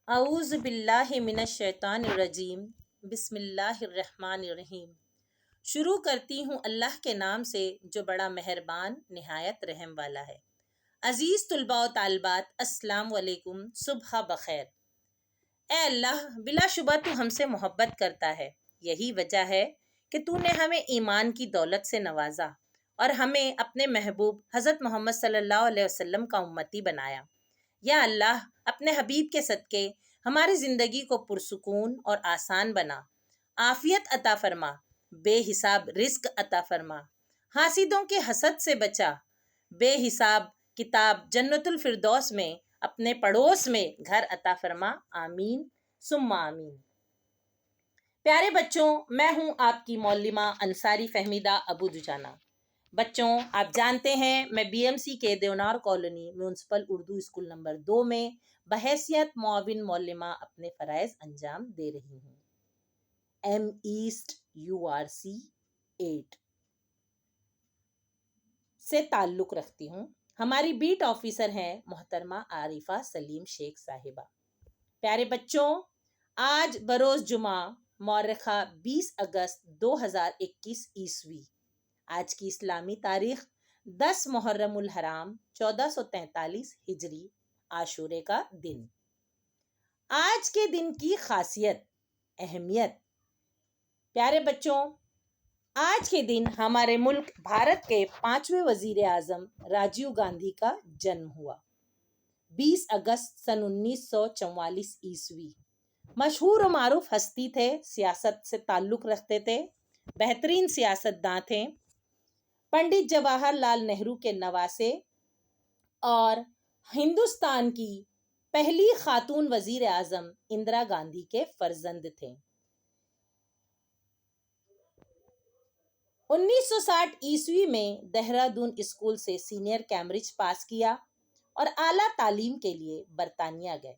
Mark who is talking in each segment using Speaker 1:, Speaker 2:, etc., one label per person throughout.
Speaker 1: اعوذ باللہ من الشیطان الرجیم بسم اللہ الرحمن الرحیم۔ شروع کرتی ہوں اللہ کے نام سے جو بڑا مہربان نہایت رحم والا ہے۔ عزیز طلباء و طالبات، السلام علیکم، صبح بخیر۔ اے اللہ، بلا شبہ تو ہم سے محبت کرتا ہے، یہی وجہ ہے کہ تو نے ہمیں ایمان کی دولت سے نوازا اور ہمیں اپنے محبوب حضرت محمد صلی اللہ علیہ وسلم کا امتی بنایا۔ یا اللہ، اپنے حبیب کے صدقے ہماری زندگی کو پرسکون اور آسان بنا، عافیت عطا فرما، بے حساب رزق عطا فرما، حاسدوں کے حسد سے بچا، بے حساب کتاب جنت الفردوس میں اپنے پڑوس میں گھر عطا فرما، آمین ثم آمین۔ پیارے بچوں، میں ہوں آپ کی معلمہ انصاری فہمیدہ ابو دجانہ۔ بچوں، آپ جانتے ہیں میں بی ایم سی کے Deonar colony municipal Urdu school number 2 میں بحیثیت معاون معلمہ اپنے فرائض انجام دے رہی ہوں۔ ایم ایسٹ URC 8 سے تعلق رکھتی ہوں۔ ہماری بیٹ آفیسر ہیں محترمہ عارفہ سلیم شیخ صاحبہ۔ پیارے بچوں، آج بروز جمعہ مورخہ 20 اگست 2021 عیسوی، آج کی اسلامی تاریخ 10 محرم الحرام 1443 ہجری، عاشورے کا دن۔ آج کے دن کی خاصیت، اہمیت۔ پیارے بچوں، آج کے دن ہمارے ملک بھارت کے 5ویں وزیر اعظم راجیو گاندھی کا جنم ہوا۔ 20 اگست سن 1944 عیسوی۔ مشہور و معروف ہستی تھے، سیاست سے تعلق رکھتے تھے، بہترین سیاستداں تھے، پنڈت جواہر لال نہرو کے نواسے اور ہندوستان کی پہلی خاتون وزیر اعظم اندرا گاندھی کے فرزند تھے۔ 1960 عیسوی میں دہرادون اسکول سے سینئر کیمبرج پاس کیا اور اعلیٰ تعلیم کے لیے برطانیہ گئے۔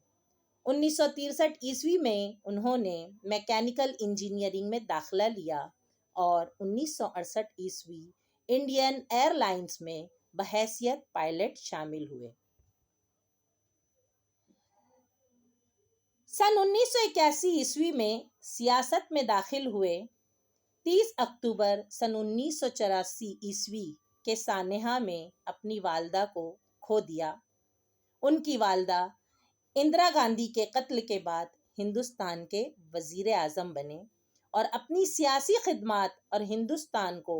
Speaker 1: 1963 عیسوی میں انہوں نے میکینیکل انجینئرنگ میں داخلہ لیا اور 1968 عیسوی انڈین ایئر لائنز میں بحیثیت پائلٹ شامل ہوئے۔ سن 1981 عیسوی میں سیاست میں داخل ہوئے۔ 30 اکتوبر سن 1984 عیسوی کے سانحہ میں اپنی والدہ کو کھو دیا۔ ان کی والدہ اندرا گاندھی کے قتل کے بعد ہندوستان کے وزیر اعظم بنے اور اپنی سیاسی خدمات اور ہندوستان کو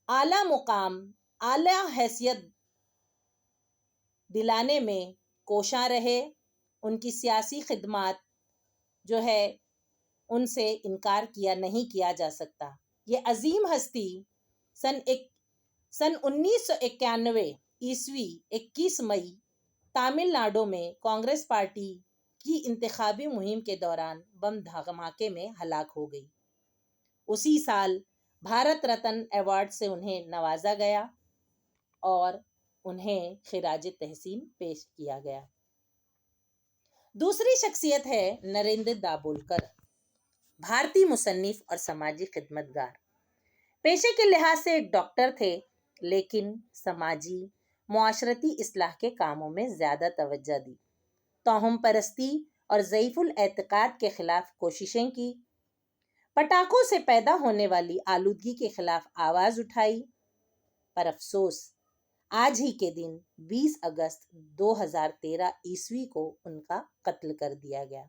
Speaker 1: اعلیٰ مقام، اعلیٰ حیثیت دلانے میں کوشاں رہے۔ ان کی سیاسی خدمات جو ہے ان سے انکار نہیں کیا جا سکتا۔ یہ عظیم ہستی سن 1991 عیسوی 21 مئی تامل ناڈو میں کانگریس پارٹی کی انتخابی مہم کے دوران بم دھماکے میں ہلاک ہو گئی۔ اسی سال بھارت رتن ایوارڈ سے انہیں نوازا گیا اور انہیں خراج تحسین پیش کیا گیا۔ دوسری شخصیت ہے نریندر دابولکر، بھارتی مصنف اور سماجی خدمتگار۔ پیشے کے لحاظ سے ایک ڈاکٹر تھے، لیکن سماجی معاشرتی اصلاح کے کاموں میں زیادہ توجہ دی۔ توہم پرستی اور ضعیف الاعتقاد کے خلاف کوششیں کی، پٹاخوں سے پیدا ہونے والی آلودگی کے خلاف آواز اٹھائی، پر افسوس آج ہی کے دن 20 اگست 2013 عیسوی کو ان کا قتل کر دیا گیا۔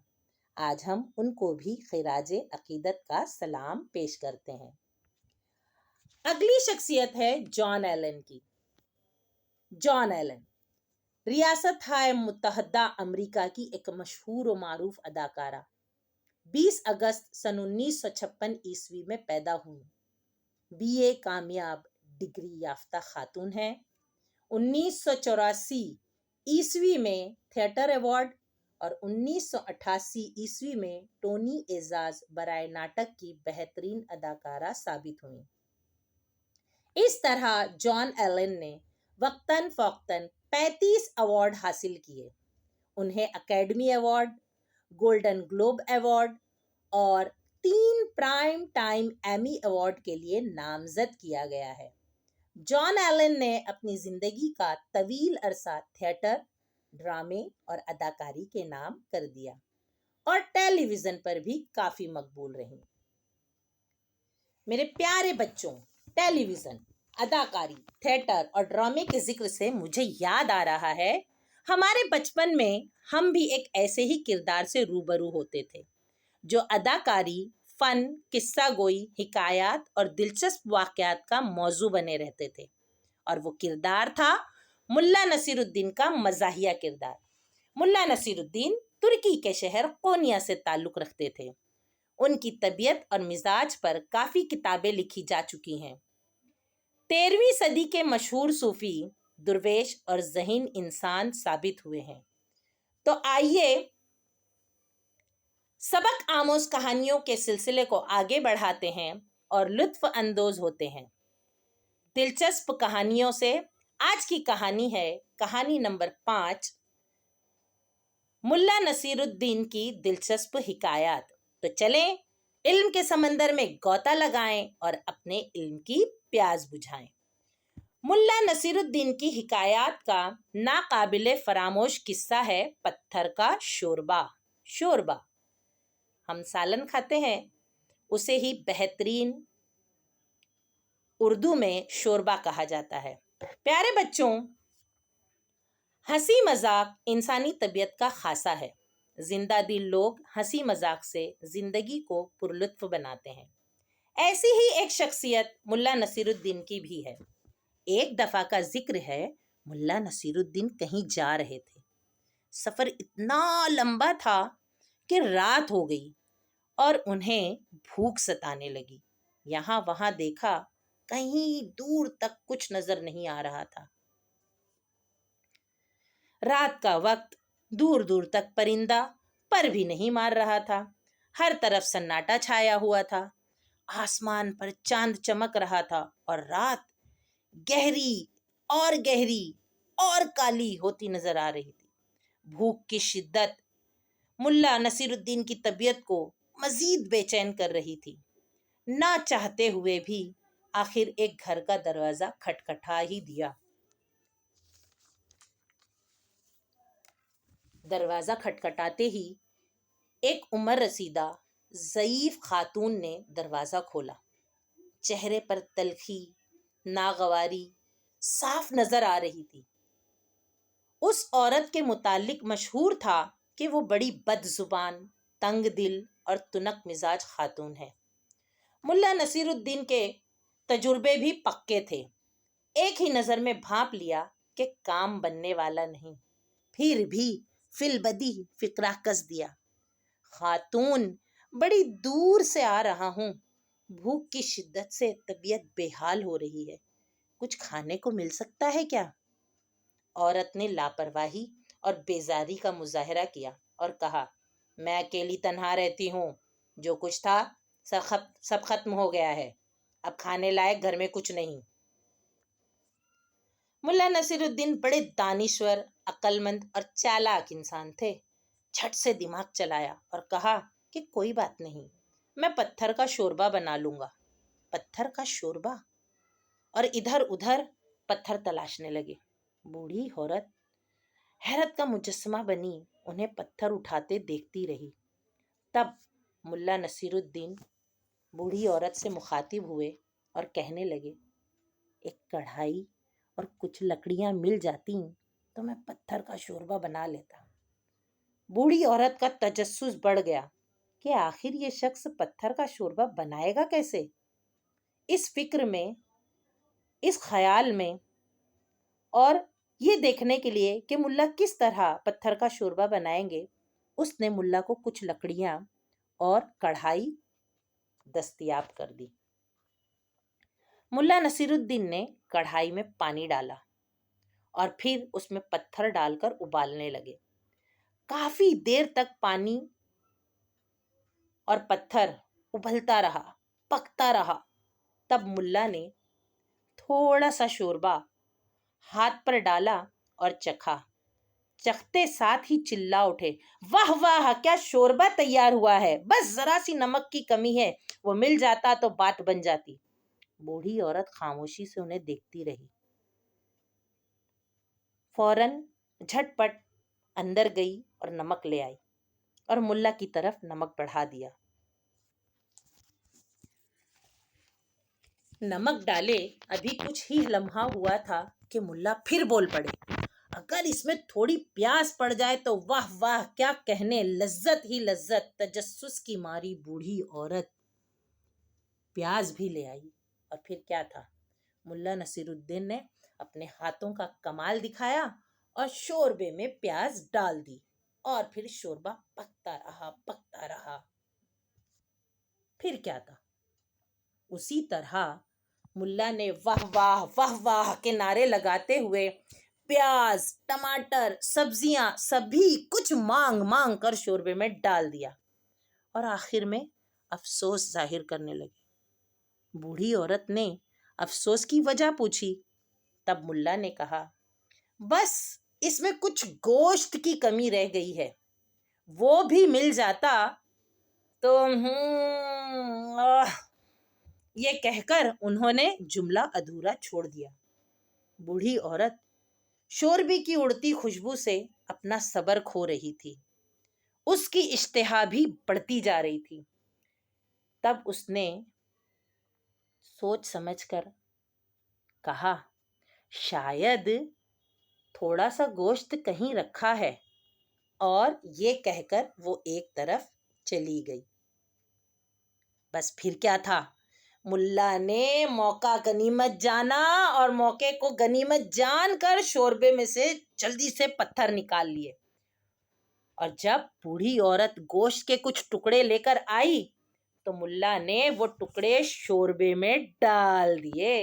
Speaker 1: آج ہم ان کو بھی خراج عقیدت کا سلام پیش کرتے ہیں۔ اگلی شخصیت ہے جان ایلن کی۔ جان ایلن ریاستہائے متحدہ امریکہ کی ایک مشہور و معروف اداکارہ، 20 اگست سن 1956 عیسوی میں پیدا ہوئی۔ BA کامیاب ڈگری یافتہ خاتون ہیں۔ 1984 عیسوی میں تھیٹر ایوارڈ اور 1988 عیسوی میں ٹونی اعزاز برائے ناٹک کی بہترین اداکارہ ثابت ہوئیں۔ اس طرح جان ایلن نے وقتاً فوقتاً 35 ایوارڈ حاصل کیے۔ انہیں academy award, golden Globe award اور 3 پرائم ٹائم ایمی ایوارڈ کے لیے نامزد کیا گیا ہے۔ جان ایلن نے اپنی زندگی کا طویل عرصہ تھیٹر، ڈرامے اور اداکاری کے نام کر دیا اور ٹیلی ویژن پر بھی کافی مقبول رہی۔ میرے پیارے بچوں، ٹیلی ویژن، اداکاری، تھیٹر اور ڈرامے کے ذکر سے مجھے یاد آ رہا ہے، ہمارے بچپن میں ہم بھی ایک ایسے ہی کردار سے روبرو ہوتے تھے جو اداکاری، فن، قصہ گوئی، حکایات اور دلچسپ واقعات کا موضوع بنے رہتے تھے، اور وہ کردار تھا ملا نصیر الدین کا مزاحیہ کردار۔ ملا نصیر الدین ترکی کے شہر قونیہ سے تعلق رکھتے تھے۔ ان کی طبیعت اور مزاج پر کافی کتابیں لکھی جا چکی ہیں۔ 13ویں صدی کے مشہور صوفی درویش اور ذہین انسان ثابت ہوئے ہیں۔ تو آئیے سبق آموز کہانیوں کے سلسلے کو آگے بڑھاتے ہیں اور لطف اندوز ہوتے ہیں دلچسپ کہانیوں سے۔ آج کی کہانی ہے کہانی نمبر 5، ملا نصیر الدین کی دلچسپ حکایات۔ تو چلیں علم کے سمندر میں غوطہ لگائیں اور اپنے علم کی پیاس بجھائیں۔ ملا نصیر الدین کی حکایات کا ناقابل فراموش قصہ ہے پتھر کا شوربہ۔ شوربہ ہم سالن کھاتے ہیں، اسے ہی بہترین اردو میں شوربہ کہا جاتا ہے۔ پیارے بچوں، ہنسی مذاق انسانی طبیعت کا خاصہ ہے۔ زندہ دل لوگ ہنسی مذاق سے زندگی کو پرلطف بناتے ہیں۔ ایسی ہی ایک شخصیت ملا نصیر الدین کی بھی ہے۔ ایک دفعہ کا ذکر ہے، ملا نصیر الدین کہیں جا رہے تھے۔ سفر اتنا لمبا تھا کہ رات ہو گئی اور انہیں بھوک ستانے لگی۔ یہاں وہاں دیکھا، کہیں دور تک کچھ نظر نہیں آ رہا تھا۔ رات کا وقت، دور دور تک پرندہ پر بھی نہیں مار رہا تھا۔ ہر طرف سناٹا چھایا ہوا تھا۔ آسمان پر چاند چمک رہا تھا اور رات گہری اور کالی ہوتی نظر آ رہی تھی۔ بھوک کی شدت ملا نصیر الدین کی طبیعت کو مزید بے چین کر رہی تھی۔ نہ چاہتے ہوئے بھی آخر ایک گھر کا دروازہ کھٹکھٹا ہی دیا۔ دروازہ کھٹکھٹاتے ہی ایک عمر رسیدہ ضعیف خاتون نے دروازہ کھولا۔ چہرے پر تلخی، ناگواری صاف نظر آ رہی تھی۔ اس عورت کے متعلق مشہور تھا کہ وہ بڑی بد زبان، تنگ دل اور تنک مزاج خاتون ہے۔ ملا نصیر الدین کے تجربے بھی پکے تھے۔ ایک ہی نظر میں بھانپ لیا کہ کام بننے والا نہیں، پھر بھی فی البدی فکرہ کس دیا۔ خاتون، بڑی دور سے آ رہا ہوں، بھوک کی شدت سے طبیعت بے حال ہو رہی ہے، کچھ کھانے کو مل سکتا ہے کیا؟ عورت نے لاپرواہی اور بیزاری کا مظاہرہ کیا اور کہا، میں اکیلی تنہا رہتی ہوں، جو کچھ تھا سب ختم ہو گیا ہے، اب کھانے لائق گھر میں کچھ نہیں۔ ملا نصیر الدین بڑے دانشور، عقل مند اور چالاک انسان تھے۔ جھٹ سے دماغ چلایا اور کہا کہ کوئی بات نہیں، میں پتھر کا شوربہ بنا لوں گا۔ پتھر کا شوربہ؟ اور ادھر ادھر پتھر تلاشنے لگے۔ بوڑھی عورت حیرت کا مجسمہ بنی انہیں پتھر اٹھاتے دیکھتی رہی۔ تب ملا نصیر الدین بوڑھی عورت سے مخاطب ہوئے اور کہنے لگے، ایک کڑھائی اور کچھ لکڑیاں مل جاتی تو میں پتھر کا شوربہ بنا لیتا۔ بوڑھی عورت کا تجسس بڑھ گیا کہ آخر یہ شخص پتھر کا شوربہ بنائے گا کیسے۔ اس فکر میں، اس خیال میں، اور یہ دیکھنے کے لیے کہ ملا کس طرح پتھر کا شوربہ بنائیں گے، اس نے ملا کو کچھ لکڑیاں اور کڑھائی دستیاب کر دی۔ ملا نصیر الدین نے کڑھائی میں پانی ڈالا اور پھر اس میں پتھر ڈال کر ابالنے لگے۔ کافی دیر تک پانی اور پتھر ابلتا رہا، پکتا رہا۔ تب ملا نے تھوڑا سا شوربہ ہاتھ پر ڈالا اور چکھا۔ چکھتے ساتھ ہی چلا اٹھے، واہ واہ، کیا شوربہ تیار ہوا ہے، بس ذرا سی نمک کی کمی ہے، وہ مل جاتا تو بات بن جاتی۔ بوڑھی عورت خاموشی سے انہیں دیکھتی رہی۔ فوراً جھٹ پٹ اندر گئی اور نمک لے آئی اور ملا کی طرف نمک بڑھا دیا۔ نمک ڈالے ابھی کچھ ہی لمحہ ہوا تھا کہ ملا پھر بول پڑے، اگر اس میں تھوڑی پیاز پڑ جائے تو واہ واہ، کیا کہنے، لذت ہی لذت۔ تجسس کی ماری بوڑھی عورت پیاز بھی لے آئی، اور پھر کیا تھا، ملا نصیر الدین نے اپنے ہاتھوں کا کمال دکھایا اور شوربے میں پیاز ڈال دی، اور پھر شوربہ پکتا رہا پکتا رہا۔ پھر کیا تھا، اسی طرح ملا نے واہ واہ واہ واہ کے نعرے لگاتے ہوئے پیاز، ٹماٹر، سبزیاں سبھی کچھ مانگ مانگ کر شوربے میں ڈال دیا، اور آخر میں افسوس ظاہر کرنے لگے۔ بوڑھی عورت نے افسوس کی وجہ پوچھی، تب ملا نے کہا، بس اس میں کچھ گوشت کی کمی رہ گئی ہے، وہ بھی مل جاتا تو یہ کہہ کر انہوں نے جملہ ادھورا چھوڑ دیا۔ بوڑھی عورت شوربے کی اڑتی خوشبو سے اپنا صبر کھو رہی تھی، اس کی اشتہا بھی بڑھتی جا رہی تھی۔ تب اس نے سوچ سمجھ کر کہا، شاید تھوڑا سا گوشت کہیں رکھا ہے، اور یہ کہہ کر وہ ایک طرف چلی گئی۔ بس پھر کیا تھا، ملا نے موقع غنیمت جانا اور موقع کو غنیمت جان کر شوربے میں سے جلدی سے پتھر نکال لیے، اور جب بوڑھی عورت گوشت کے کچھ ٹکڑے لے کر آئی تو ملا نے وہ ٹکڑے شوربے میں ڈال دیے۔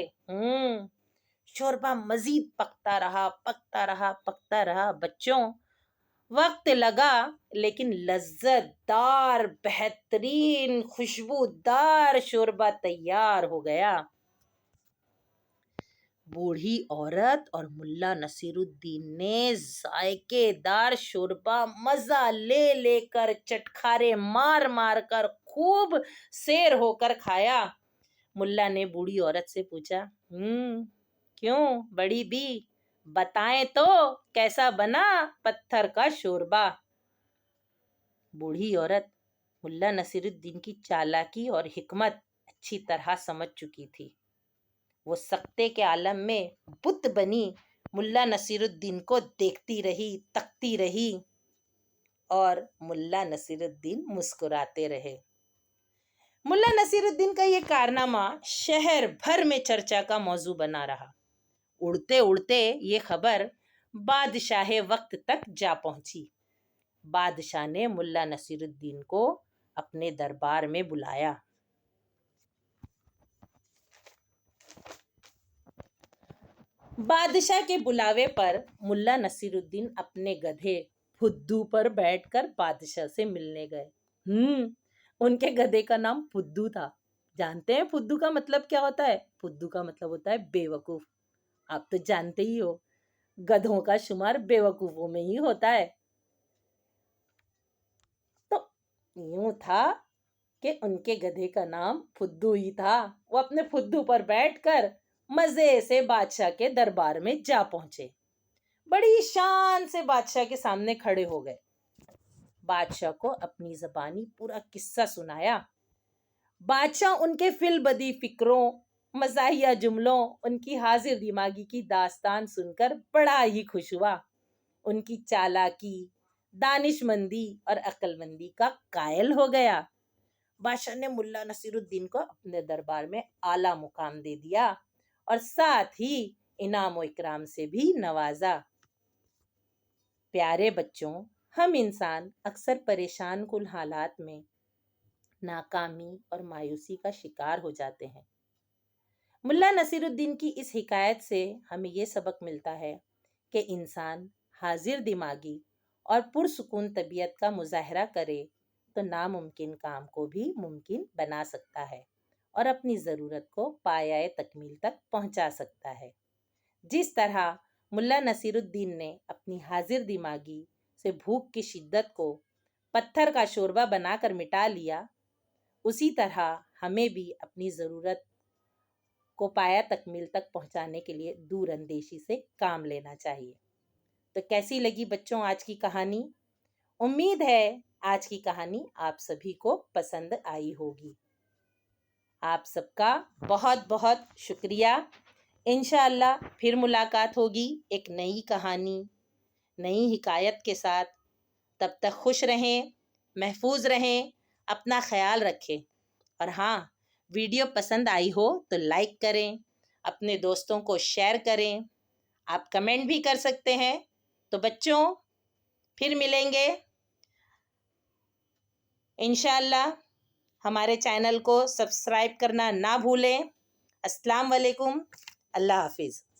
Speaker 1: شوربہ مزید پکتا رہا پکتا رہا پکتا رہا۔ بچوں، وقت لگا لیکن لذت دار، بہترین، خوشبودار شوربہ تیار ہو گیا۔ بوڑھی عورت اور ملا نصیر الدین نے ذائقے دار شوربہ مزہ لے لے کر، چٹکارے مار مار کر، خوب سیر ہو کر کھایا۔ ملا نے بوڑھی عورت سے پوچھا، کیوں بڑی بی، بتائیں تو کیسا بنا پتھر کا شوربہ؟ بوڑھی عورت ملا نصیر الدین کی چالاکی اور حکمت اچھی طرح سمجھ چکی تھی۔ وہ سکتے کے عالم میں بت بنی ملا نصیر الدین کو دیکھتی رہی، تکتی رہی، اور ملا نصیر الدین مسکراتے رہے۔ ملا نصیر الدین کا یہ کارنامہ شہر بھر میں چرچا کا موضوع بنا رہا۔ اڑتے اڑتے یہ خبر بادشاہ وقت تک جا پہنچی۔ بادشاہ نے ملا نصیر الدین کو اپنے دربار میں بلایا۔ بادشاہ کے بلاوے پر ملا نصیر الدین اپنے گدھے پھدو پر بیٹھ کر بادشاہ سے ملنے گئے۔ ان کے گدھے کا نام پھدو تھا۔ جانتے ہیں پھدو کا مطلب کیا ہوتا ہے؟ پھدو کا مطلب ہوتا ہے بے وقوف۔ آپ تو جانتے ہی ہو، گدھوں کا شمار بے وقوفوں میں ہی ہوتا ہے۔ تو یوں تھا کہ ان کے گدھے کا نام پھدو ہی تھا۔ وہ اپنے پھدو پر بیٹھ کر مزے سے بادشاہ کے دربار میں جا پہنچے۔ بڑی شان سے بادشاہ کے سامنے کھڑے ہو گئے۔ بادشاہ کو اپنی زبانی پورا قصہ سنایا۔ بادشاہ ان کے فی البدی فکروں، مزاحیہ جملوں، ان کی حاضر دماغی کی داستان سن کر بڑا ہی خوش ہوا۔ ان کی چالاکی، دانش مندی اور عقل مندی کا قائل ہو گیا۔ بادشاہ نے ملا نصیر الدین کو اپنے دربار میں اعلیٰ مقام دے دیا، اور ساتھ ہی انعام و اکرام سے بھی نوازا۔ پیارے بچوں، ہم انسان اکثر پریشان کن حالات میں ناکامی اور مایوسی کا شکار ہو جاتے ہیں۔ ملا نصیر الدین کی اس حکایت سے ہمیں یہ سبق ملتا ہے کہ انسان حاضر دماغی اور پرسکون طبیعت کا مظاہرہ کرے تو ناممکن کام کو بھی ممکن بنا سکتا ہے، اور اپنی ضرورت کو پایۂ تکمیل تک پہنچا سکتا ہے۔ جس طرح ملا نصیر الدین نے اپنی حاضر دماغی سے بھوک کی شدت کو پتھر کا شوربہ بنا کر مٹا لیا، اسی طرح ہمیں بھی اپنی ضرورت کو پایۂ تکمیل تک پہنچانے کے لیے دور اندیشی سے کام لینا چاہیے۔ تو کیسی لگی بچوں آج کی کہانی؟ امید ہے آج کی کہانی آپ سبھی کو پسند آئی ہوگی۔ آپ سب کا بہت بہت شکریہ۔ انشاءاللہ پھر ملاقات ہوگی ایک نئی کہانی، نئی حکایت کے ساتھ۔ تب تک خوش رہیں، محفوظ رہیں، اپنا خیال رکھیں، اور ہاں، ویڈیو پسند آئی ہو تو لائک کریں، اپنے دوستوں کو شیئر کریں، آپ کمنٹ بھی کر سکتے ہیں۔ تو بچوں پھر ملیں گے انشاءاللہ۔ ہمارے چینل کو سبسکرائب کرنا نہ بھولیں۔ السلام علیکم، اللہ حافظ۔